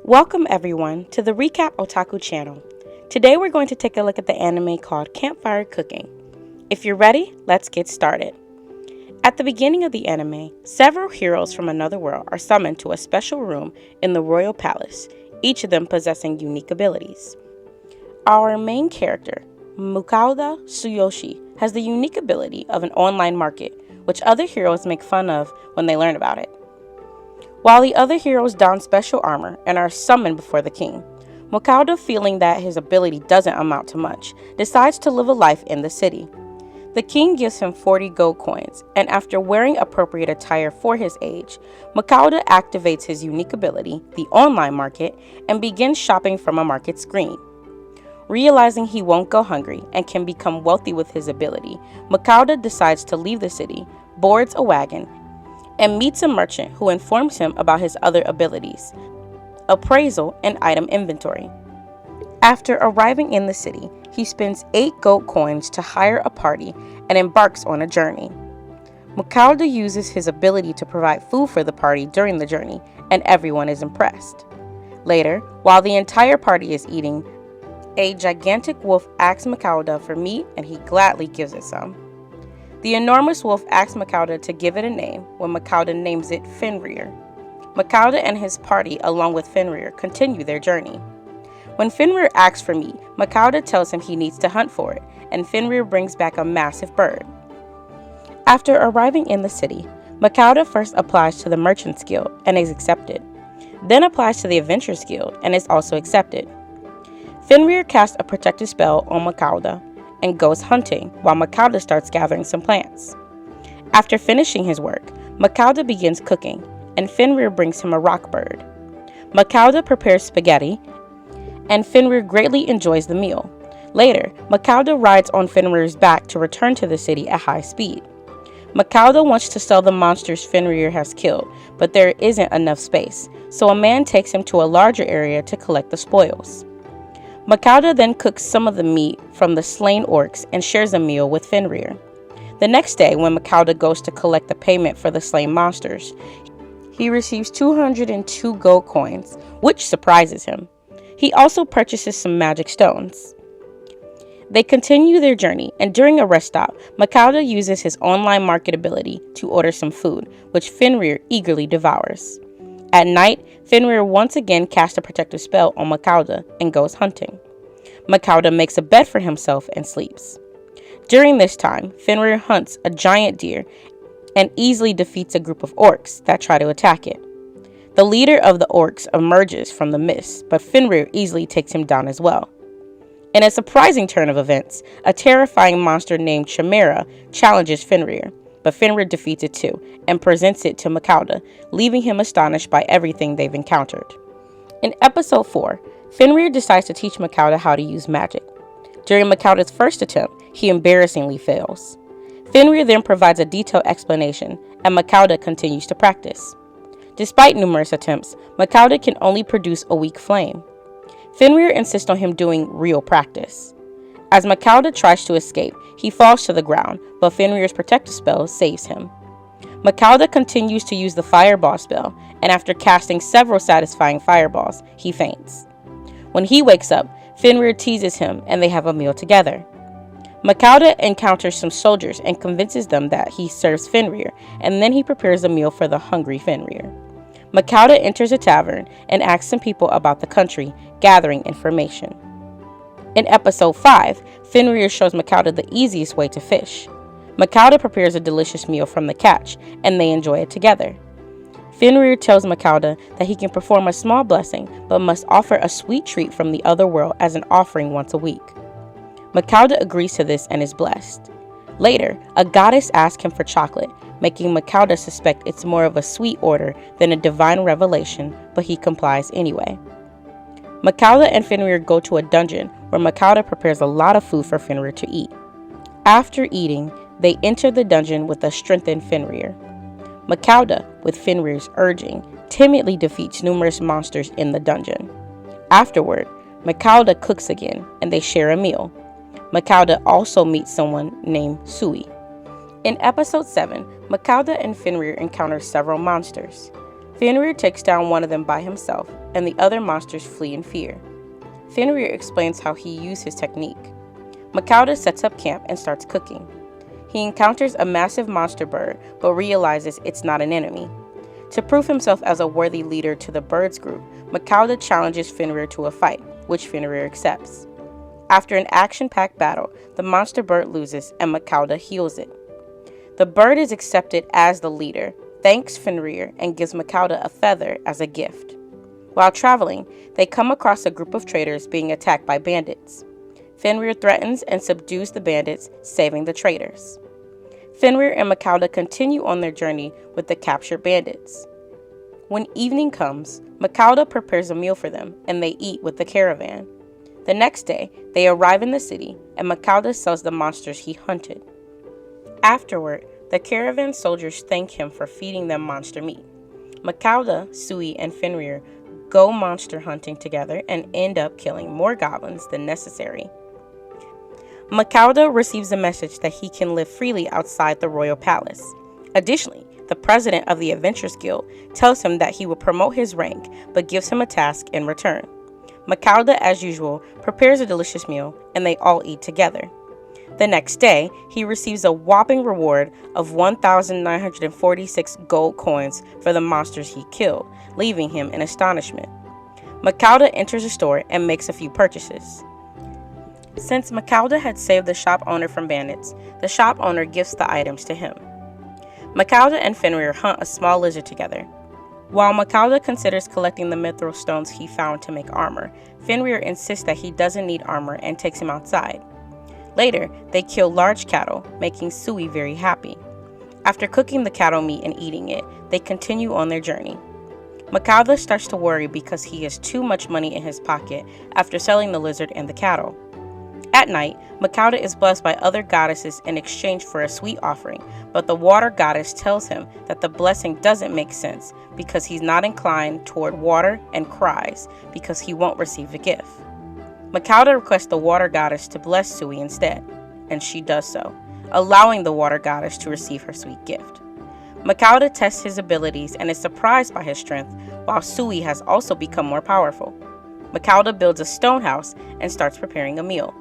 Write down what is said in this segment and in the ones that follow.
Welcome everyone to the Recap Otaku channel. Today we're going to take a look at the anime called Campfire Cooking. If you're ready, let's get started. At the beginning of the anime, several heroes from another world are summoned to a special room in the royal palace, each of them possessing unique abilities. Our main character, Mukauda Tsuyoshi, has the unique ability of an online market, which other heroes make fun of when they learn about it. While the other heroes don special armor and are summoned before the king, Mukauda, feeling that his ability doesn't amount to much, decides to live a life in the city. The king gives him 40 gold coins, and after wearing appropriate attire for his age, Mukauda activates his unique ability, the online market, and begins shopping from a market screen. Realizing he won't go hungry and can become wealthy with his ability, Mukauda decides to leave the city, boards a wagon, and meets a merchant who informs him about his other abilities, appraisal and item inventory. After arriving in the city, he spends 8 gold coins to hire a party and embarks on a journey. Mukauda uses his ability to provide food for the party during the journey, and everyone is impressed. Later, while the entire party is eating, a gigantic wolf asks Mukauda for meat and he gladly gives it some. The enormous wolf asks Mukauda to give it a name when Mukauda names it Fenrir. Mukauda and his party, along with Fenrir, continue their journey. When Fenrir asks for meat, Mukauda tells him he needs to hunt for it, and Fenrir brings back a massive bird. After arriving in the city, Mukauda first applies to the Merchant's Guild and is accepted, then applies to the Adventurers Guild and is also accepted. Fenrir casts a protective spell on Mukauda and goes hunting while Mukauda starts gathering some plants. After finishing his work, Mukauda begins cooking, and Fenrir brings him a rock bird. Mukauda prepares spaghetti, and Fenrir greatly enjoys the meal. Later, Mukauda rides on Fenrir's back to return to the city at high speed. Mukauda wants to sell the monsters Fenrir has killed, but there isn't enough space, so a man takes him to a larger area to collect the spoils. Mukauda then cooks some of the meat from the slain orcs and shares a meal with Fenrir. The next day, when Mukauda goes to collect the payment for the slain monsters, he receives 202 gold coins, which surprises him. He also purchases some magic stones. They continue their journey, and during a rest stop, Mukauda uses his online market ability to order some food, which Fenrir eagerly devours. At night, Fenrir once again casts a protective spell on Mukauda and goes hunting. Mukauda makes a bed for himself and sleeps. During this time, Fenrir hunts a giant deer and easily defeats a group of orcs that try to attack it. The leader of the orcs emerges from the mist, but Fenrir easily takes him down as well. In a surprising turn of events, a terrifying monster named Chimera challenges Fenrir, but Fenrir defeats it too and presents it to Mukauda, leaving him astonished by everything they've encountered. In episode 4, Fenrir decides to teach Mukauda how to use magic. During Mukauda's first attempt, he embarrassingly fails. Fenrir then provides a detailed explanation, and Mukauda continues to practice. Despite numerous attempts, Mukauda can only produce a weak flame. Fenrir insists on him doing real practice. As Mukauda tries to escape, he falls to the ground, but Fenrir's protective spell saves him. Mukauda continues to use the fireball spell, and after casting several satisfying fireballs, he faints. When he wakes up, Fenrir teases him and they have a meal together. Mukauda encounters some soldiers and convinces them that he serves Fenrir, and then he prepares a meal for the hungry Fenrir. Mukauda enters a tavern and asks some people about the country, gathering information. In episode 5, Fenrir shows Mukauda the easiest way to fish. Mukauda prepares a delicious meal from the catch, and they enjoy it together. Fenrir tells Mukauda that he can perform a small blessing, but must offer a sweet treat from the other world as an offering once a week. Mukauda agrees to this and is blessed. Later, a goddess asks him for chocolate, making Mukauda suspect it's more of a sweet order than a divine revelation, but he complies anyway. Mukauda and Fenrir go to a dungeon where Mukauda prepares a lot of food for Fenrir to eat. After eating, they enter the dungeon with a strengthened Fenrir. Mukauda, with Fenrir's urging, timidly defeats numerous monsters in the dungeon. Afterward, Mukauda cooks again, and they share a meal. Mukauda also meets someone named Sui. In episode 7, Mukauda and Fenrir encounter several monsters. Fenrir takes down one of them by himself, and the other monsters flee in fear. Fenrir explains how he used his technique. Makauda sets up camp and starts cooking. He encounters a massive monster bird, but realizes it's not an enemy. To prove himself as a worthy leader to the birds group, Makauda challenges Fenrir to a fight, which Fenrir accepts. After an action-packed battle, the monster bird loses and Makauda heals it. The bird is accepted as the leader, thanks Fenrir, and gives Makauda a feather as a gift. While traveling, they come across a group of traders being attacked by bandits. Fenrir threatens and subdues the bandits, saving the traders. Fenrir and Makauda continue on their journey with the captured bandits. When evening comes, Makauda prepares a meal for them, and they eat with the caravan. The next day, they arrive in the city, and Makauda sells the monsters he hunted. Afterward, the caravan soldiers thank him for feeding them monster meat. Makauda, Sui, and Fenrir go monster hunting together and end up killing more goblins than necessary. Makauda receives a message that he can live freely outside the royal palace. Additionally, the president of the Adventurers Guild tells him that he will promote his rank, but gives him a task in return. Makauda, as usual, prepares a delicious meal, and they all eat together. The next day, he receives a whopping reward of 1,946 gold coins for the monsters he killed, leaving him in astonishment. Makauda enters a store and makes a few purchases. Since Makauda had saved the shop owner from bandits, the shop owner gifts the items to him. Makauda and Fenrir hunt a small lizard together. While Makauda considers collecting the mithril stones he found to make armor, Fenrir insists that he doesn't need armor and takes him outside. Later, they kill large cattle, making Sui very happy. After cooking the cattle meat and eating it, they continue on their journey. Makauda starts to worry because he has too much money in his pocket after selling the lizard and the cattle. At night, Makauda is blessed by other goddesses in exchange for a sweet offering, but the water goddess tells him that the blessing doesn't make sense because he's not inclined toward water and cries because he won't receive the gift. Makauda requests the water goddess to bless Sui instead, and she does so, allowing the water goddess to receive her sweet gift. Makauda tests his abilities and is surprised by his strength, while Sui has also become more powerful. Makauda builds a stone house and starts preparing a meal.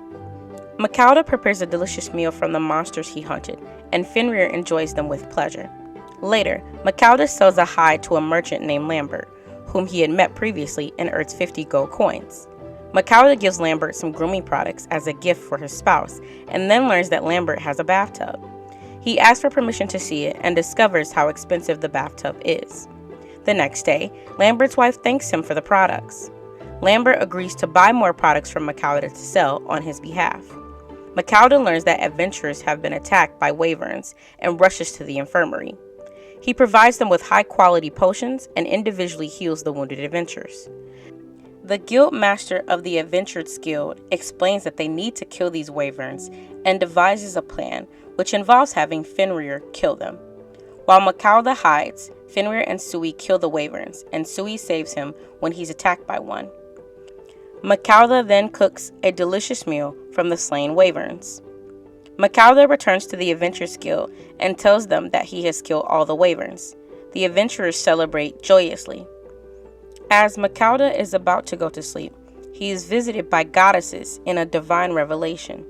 Makauda prepares a delicious meal from the monsters he hunted, and Fenrir enjoys them with pleasure. Later, Makauda sells a hide to a merchant named Lambert, whom he had met previously, and earns 50 gold coins. Makauda gives Lambert some grooming products as a gift for his spouse, and then learns that Lambert has a bathtub. He asks for permission to see it and discovers how expensive the bathtub is. The next day, Lambert's wife thanks him for the products. Lambert agrees to buy more products from Makauda to sell on his behalf. Makauda learns that adventurers have been attacked by wyverns and rushes to the infirmary. He provides them with high-quality potions and individually heals the wounded adventurers. The guild master of the Adventurers Guild explains that they need to kill these wyverns and devises a plan, which involves having Fenrir kill them. While Makauda hides, Fenrir and Sui kill the wyverns, and Sui saves him when he's attacked by one. Makauda then cooks a delicious meal from the slain wyverns. Makauda returns to the Adventurers Guild and tells them that he has killed all the wyverns. The adventurers celebrate joyously. As Makauda is about to go to sleep, he is visited by goddesses in a divine revelation.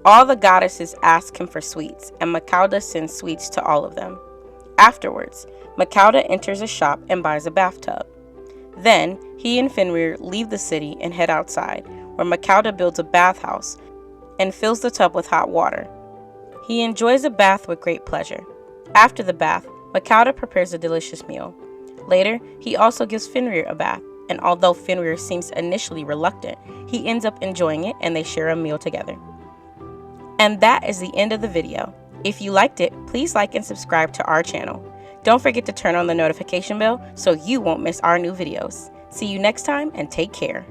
All the goddesses ask him for sweets, and Makauda sends sweets to all of them. Afterwards, Makauda enters a shop and buys a bathtub. Then, he and Fenrir leave the city and head outside, where Makauda builds a bathhouse and fills the tub with hot water. He enjoys a bath with great pleasure. After the bath, Makauda prepares a delicious meal. Later, he also gives Fenrir a bath, and although Fenrir seems initially reluctant, he ends up enjoying it and they share a meal together. And that is the end of the video. If you liked it, please like and subscribe to our channel. Don't forget to turn on the notification bell so you won't miss our new videos. See you next time and take care.